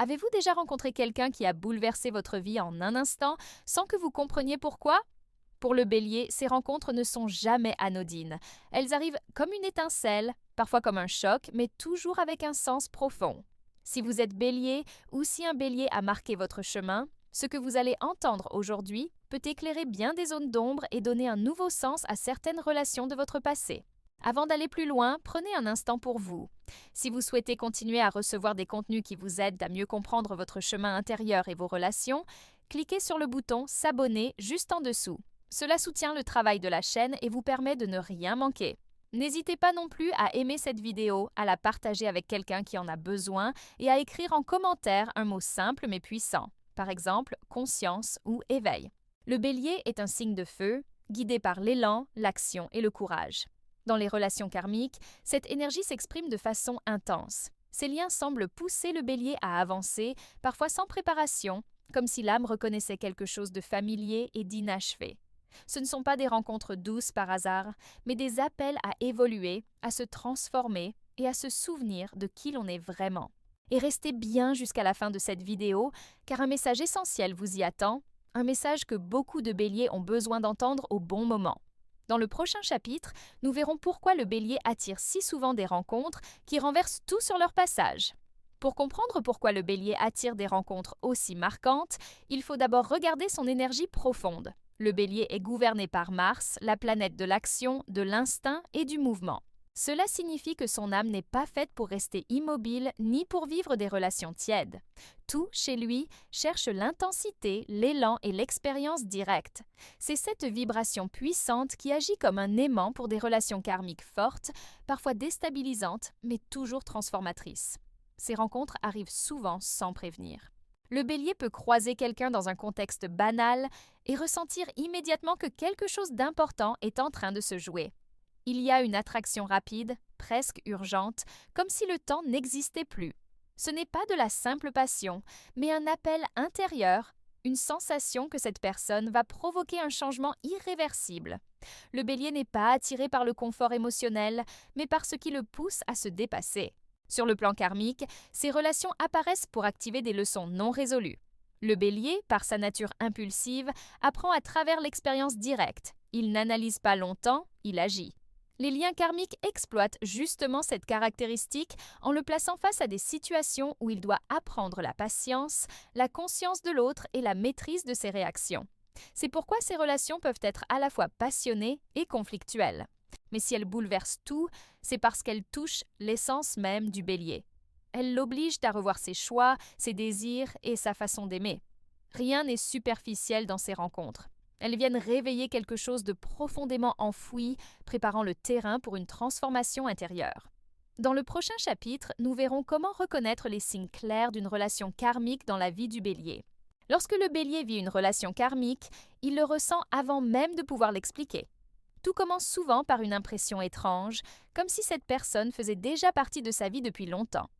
Avez-vous déjà rencontré quelqu'un qui a bouleversé votre vie en un instant sans que vous compreniez pourquoi? Pour le bélier, ces rencontres ne sont jamais anodines. Elles arrivent comme une étincelle, parfois comme un choc, mais toujours avec un sens profond. Si vous êtes bélier ou si un bélier a marqué votre chemin, ce que vous allez entendre aujourd'hui peut éclairer bien des zones d'ombre et donner un nouveau sens à certaines relations de votre passé. Avant d'aller plus loin, prenez un instant pour vous. Si vous souhaitez continuer à recevoir des contenus qui vous aident à mieux comprendre votre chemin intérieur et vos relations, cliquez sur le bouton S'abonner juste en dessous. Cela soutient le travail de la chaîne et vous permet de ne rien manquer. N'hésitez pas non plus à aimer cette vidéo, à la partager avec quelqu'un qui en a besoin et à écrire en commentaire un mot simple mais puissant, par exemple conscience ou éveil. Le bélier est un signe de feu, guidé par l'élan, l'action et le courage. Dans les relations karmiques, cette énergie s'exprime de façon intense. Ces liens semblent pousser le bélier à avancer, parfois sans préparation, comme si l'âme reconnaissait quelque chose de familier et d'inachevé. Ce ne sont pas des rencontres douces par hasard, mais des appels à évoluer, à se transformer et à se souvenir de qui l'on est vraiment. Et restez bien jusqu'à la fin de cette vidéo, car un message essentiel vous y attend, un message que beaucoup de béliers ont besoin d'entendre au bon moment. Dans le prochain chapitre, nous verrons pourquoi le bélier attire si souvent des rencontres qui renversent tout sur leur passage. Pour comprendre pourquoi le bélier attire des rencontres aussi marquantes, il faut d'abord regarder son énergie profonde. Le bélier est gouverné par Mars, la planète de l'action, de l'instinct et du mouvement. Cela signifie que son âme n'est pas faite pour rester immobile ni pour vivre des relations tièdes. Tout, chez lui, cherche l'intensité, l'élan et l'expérience directe. C'est cette vibration puissante qui agit comme un aimant pour des relations karmiques fortes, parfois déstabilisantes, mais toujours transformatrices. Ces rencontres arrivent souvent sans prévenir. Le bélier peut croiser quelqu'un dans un contexte banal et ressentir immédiatement que quelque chose d'important est en train de se jouer. Il y a une attraction rapide, presque urgente, comme si le temps n'existait plus. Ce n'est pas de la simple passion, mais un appel intérieur, une sensation que cette personne va provoquer un changement irréversible. Le bélier n'est pas attiré par le confort émotionnel, mais par ce qui le pousse à se dépasser. Sur le plan karmique, ces relations apparaissent pour activer des leçons non résolues. Le bélier, par sa nature impulsive, apprend à travers l'expérience directe. Il n'analyse pas longtemps, il agit. Les liens karmiques exploitent justement cette caractéristique en le plaçant face à des situations où il doit apprendre la patience, la conscience de l'autre et la maîtrise de ses réactions. C'est pourquoi ces relations peuvent être à la fois passionnées et conflictuelles. Mais si elles bouleversent tout, c'est parce qu'elles touchent l'essence même du bélier. Elles l'obligent à revoir ses choix, ses désirs et sa façon d'aimer. Rien n'est superficiel dans ces rencontres. Elles viennent réveiller quelque chose de profondément enfoui, préparant le terrain pour une transformation intérieure. Dans le prochain chapitre, nous verrons comment reconnaître les signes clairs d'une relation karmique dans la vie du bélier. Lorsque le bélier vit une relation karmique, il le ressent avant même de pouvoir l'expliquer. Tout commence souvent par une impression étrange, comme si cette personne faisait déjà partie de sa vie depuis longtemps.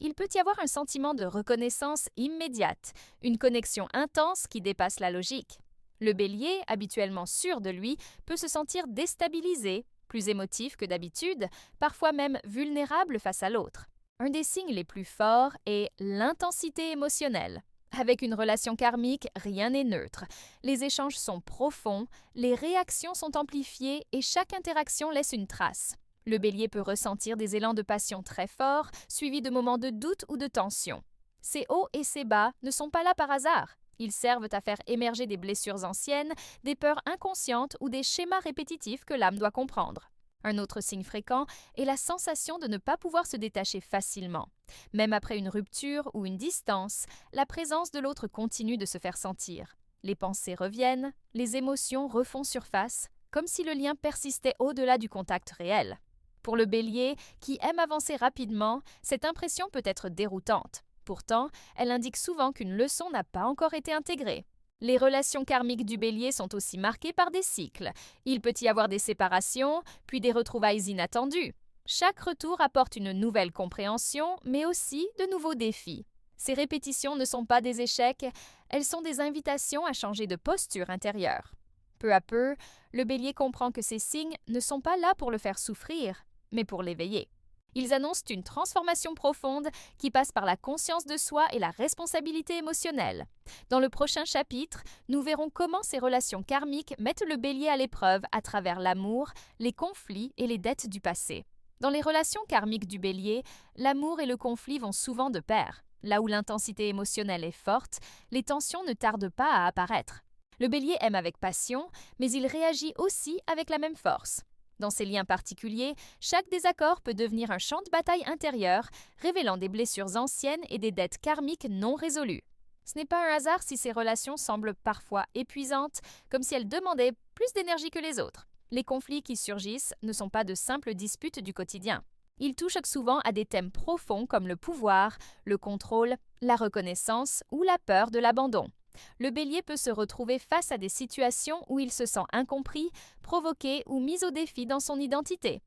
Il peut y avoir un sentiment de reconnaissance immédiate, une connexion intense qui dépasse la logique. Le bélier, habituellement sûr de lui, peut se sentir déstabilisé, plus émotif que d'habitude, parfois même vulnérable face à l'autre. Un des signes les plus forts est l'intensité émotionnelle. Avec une relation karmique, rien n'est neutre. Les échanges sont profonds, les réactions sont amplifiées et chaque interaction laisse une trace. Le bélier peut ressentir des élans de passion très forts, suivis de moments de doute ou de tension. Ces hauts et ces bas ne sont pas là par hasard. Ils servent à faire émerger des blessures anciennes, des peurs inconscientes ou des schémas répétitifs que l'âme doit comprendre. Un autre signe fréquent est la sensation de ne pas pouvoir se détacher facilement. Même après une rupture ou une distance, la présence de l'autre continue de se faire sentir. Les pensées reviennent, les émotions refont surface, comme si le lien persistait au-delà du contact réel. Pour le bélier, qui aime avancer rapidement, cette impression peut être déroutante. Pourtant, elle indique souvent qu'une leçon n'a pas encore été intégrée. Les relations karmiques du bélier sont aussi marquées par des cycles. Il peut y avoir des séparations, puis des retrouvailles inattendues. Chaque retour apporte une nouvelle compréhension, mais aussi de nouveaux défis. Ces répétitions ne sont pas des échecs, elles sont des invitations à changer de posture intérieure. Peu à peu, le bélier comprend que ces signes ne sont pas là pour le faire souffrir, mais pour l'éveiller. Ils annoncent une transformation profonde qui passe par la conscience de soi et la responsabilité émotionnelle. Dans le prochain chapitre, nous verrons comment ces relations karmiques mettent le bélier à l'épreuve à travers l'amour, les conflits et les dettes du passé. Dans les relations karmiques du bélier, l'amour et le conflit vont souvent de pair. Là où l'intensité émotionnelle est forte, les tensions ne tardent pas à apparaître. Le bélier aime avec passion, mais il réagit aussi avec la même force. Dans ces liens particuliers, chaque désaccord peut devenir un champ de bataille intérieur, révélant des blessures anciennes et des dettes karmiques non résolues. Ce n'est pas un hasard si ces relations semblent parfois épuisantes, comme si elles demandaient plus d'énergie que les autres. Les conflits qui surgissent ne sont pas de simples disputes du quotidien. Ils touchent souvent à des thèmes profonds comme le pouvoir, le contrôle, la reconnaissance ou la peur de l'abandon. Le bélier peut se retrouver face à des situations où il se sent incompris, provoqué ou mis au défi dans son identité.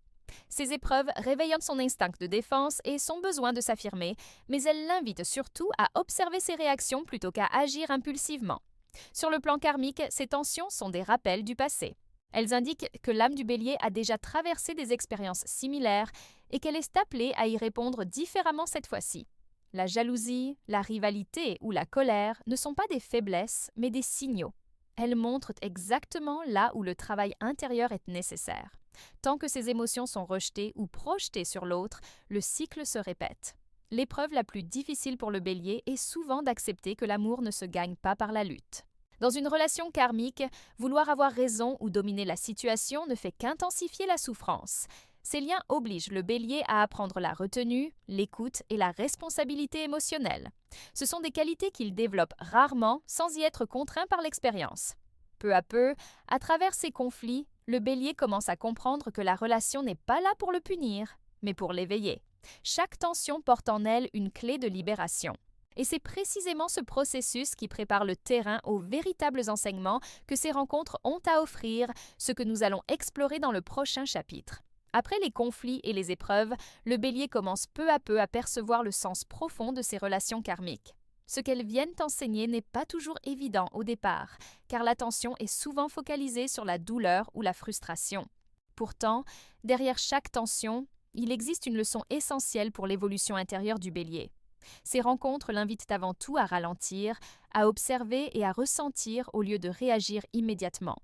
Ces épreuves réveillent son instinct de défense et son besoin de s'affirmer, mais elles l'invitent surtout à observer ses réactions plutôt qu'à agir impulsivement. Sur le plan karmique, ces tensions sont des rappels du passé. Elles indiquent que l'âme du bélier a déjà traversé des expériences similaires et qu'elle est appelée à y répondre différemment cette fois-ci. La jalousie, la rivalité ou la colère ne sont pas des faiblesses, mais des signaux. Elles montrent exactement là où le travail intérieur est nécessaire. Tant que ces émotions sont rejetées ou projetées sur l'autre, le cycle se répète. L'épreuve la plus difficile pour le bélier est souvent d'accepter que l'amour ne se gagne pas par la lutte. Dans une relation karmique, vouloir avoir raison ou dominer la situation ne fait qu'intensifier la souffrance. Ces liens obligent le bélier à apprendre la retenue, l'écoute et la responsabilité émotionnelle. Ce sont des qualités qu'il développe rarement sans y être contraint par l'expérience. Peu à peu, à travers ces conflits, le bélier commence à comprendre que la relation n'est pas là pour le punir, mais pour l'éveiller. Chaque tension porte en elle une clé de libération. Et c'est précisément ce processus qui prépare le terrain aux véritables enseignements que ces rencontres ont à offrir, ce que nous allons explorer dans le prochain chapitre. Après les conflits et les épreuves, le bélier commence peu à peu à percevoir le sens profond de ses relations karmiques. Ce qu'elles viennent enseigner n'est pas toujours évident au départ, car l'attention est souvent focalisée sur la douleur ou la frustration. Pourtant, derrière chaque tension, il existe une leçon essentielle pour l'évolution intérieure du bélier. Ces rencontres l'invitent avant tout à ralentir, à observer et à ressentir au lieu de réagir immédiatement.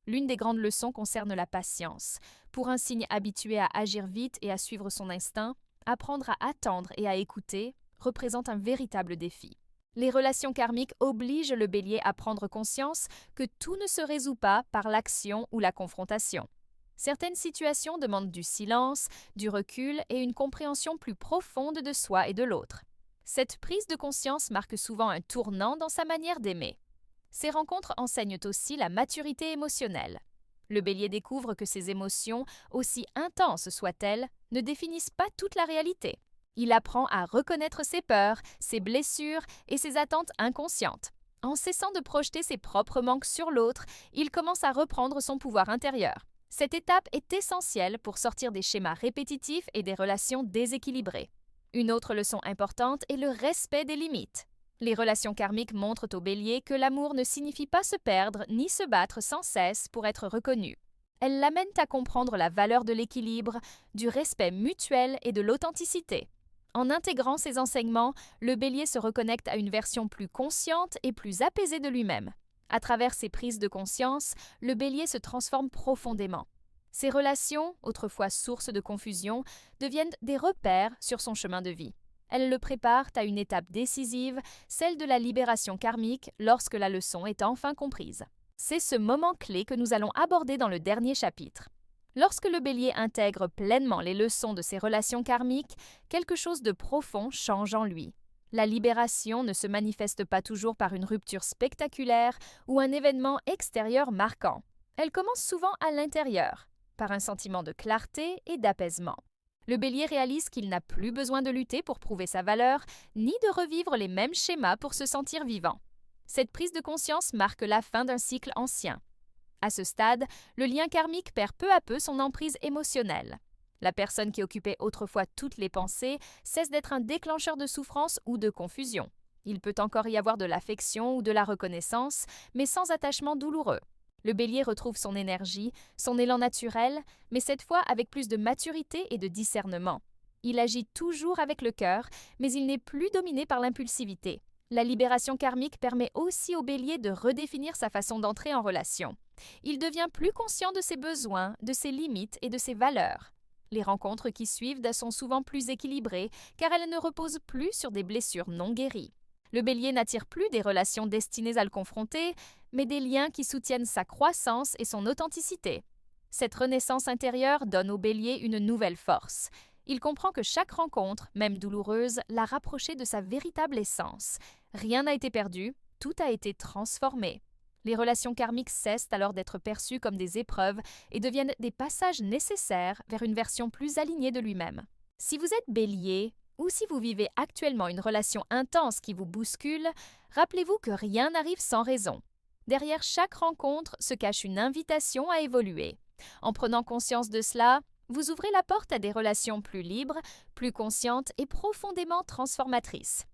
L'une des grandes leçons concerne la patience. Pour un signe habitué à agir vite et à suivre son instinct, apprendre à attendre et à écouter représente un véritable défi. Les relations karmiques obligent le bélier à prendre conscience que tout ne se résout pas par l'action ou la confrontation. Certaines situations demandent du silence, du recul et une compréhension plus profonde de soi et de l'autre. Cette prise de conscience marque souvent un tournant dans sa manière d'aimer. Ces rencontres enseignent aussi la maturité émotionnelle. Le bélier découvre que ses émotions, aussi intenses soient-elles, ne définissent pas toute la réalité. Il apprend à reconnaître ses peurs, ses blessures et ses attentes inconscientes. En cessant de projeter ses propres manques sur l'autre, il commence à reprendre son pouvoir intérieur. Cette étape est essentielle pour sortir des schémas répétitifs et des relations déséquilibrées. Une autre leçon importante est le respect des limites. Les relations karmiques montrent au bélier que l'amour ne signifie pas se perdre ni se battre sans cesse pour être reconnu. Elles l'amènent à comprendre la valeur de l'équilibre, du respect mutuel et de l'authenticité. En intégrant ces enseignements, le bélier se reconnecte à une version plus consciente et plus apaisée de lui-même. À travers ces prises de conscience, le bélier se transforme profondément. Ces relations, autrefois sources de confusion, deviennent des repères sur son chemin de vie. Elles le préparent à une étape décisive, celle de la libération karmique, lorsque la leçon est enfin comprise. C'est ce moment clé que nous allons aborder dans le dernier chapitre. Lorsque le bélier intègre pleinement les leçons de ses relations karmiques, quelque chose de profond change en lui. La libération ne se manifeste pas toujours par une rupture spectaculaire ou un événement extérieur marquant. Elle commence souvent à l'intérieur, par un sentiment de clarté et d'apaisement. Le bélier réalise qu'il n'a plus besoin de lutter pour prouver sa valeur, ni de revivre les mêmes schémas pour se sentir vivant. Cette prise de conscience marque la fin d'un cycle ancien. À ce stade, le lien karmique perd peu à peu son emprise émotionnelle. La personne qui occupait autrefois toutes les pensées cesse d'être un déclencheur de souffrance ou de confusion. Il peut encore y avoir de l'affection ou de la reconnaissance, mais sans attachement douloureux. Le bélier retrouve son énergie, son élan naturel, mais cette fois avec plus de maturité et de discernement. Il agit toujours avec le cœur, mais il n'est plus dominé par l'impulsivité. La libération karmique permet aussi au Bélier de redéfinir sa façon d'entrer en relation. Il devient plus conscient de ses besoins, de ses limites et de ses valeurs. Les rencontres qui suivent sont souvent plus équilibrées car elles ne reposent plus sur des blessures non guéries. Le Bélier n'attire plus des relations destinées à le confronter, mais des liens qui soutiennent sa croissance et son authenticité. Cette renaissance intérieure donne au Bélier une nouvelle force. Il comprend que chaque rencontre, même douloureuse, l'a rapproché de sa véritable essence. Rien n'a été perdu, tout a été transformé. Les relations karmiques cessent alors d'être perçues comme des épreuves et deviennent des passages nécessaires vers une version plus alignée de lui-même. Si vous êtes Bélier, ou si vous vivez actuellement une relation intense qui vous bouscule, rappelez-vous que rien n'arrive sans raison. Derrière chaque rencontre se cache une invitation à évoluer. En prenant conscience de cela, vous ouvrez la porte à des relations plus libres, plus conscientes et profondément transformatrices.